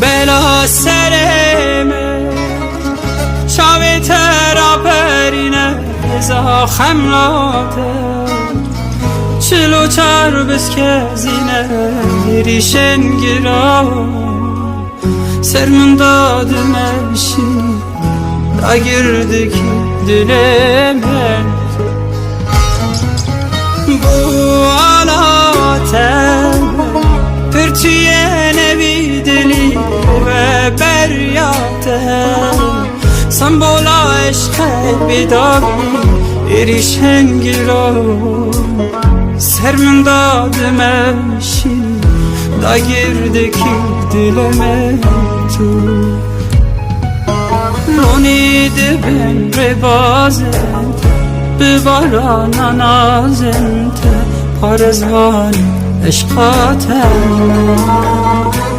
بلا سرمه شاوی ترا پرینه زاخم لاته چلو چار بسکزینه ریشن گرا سرمن دادمشی دا girdi ki dilime bu alate pürtüye nevi dili ve beryate sembola eşke bidavi erişen giro sermin dademeşi da girdi ki dilime tu رونید بن ربازنت بباران نازنت پارزوان عشقاتم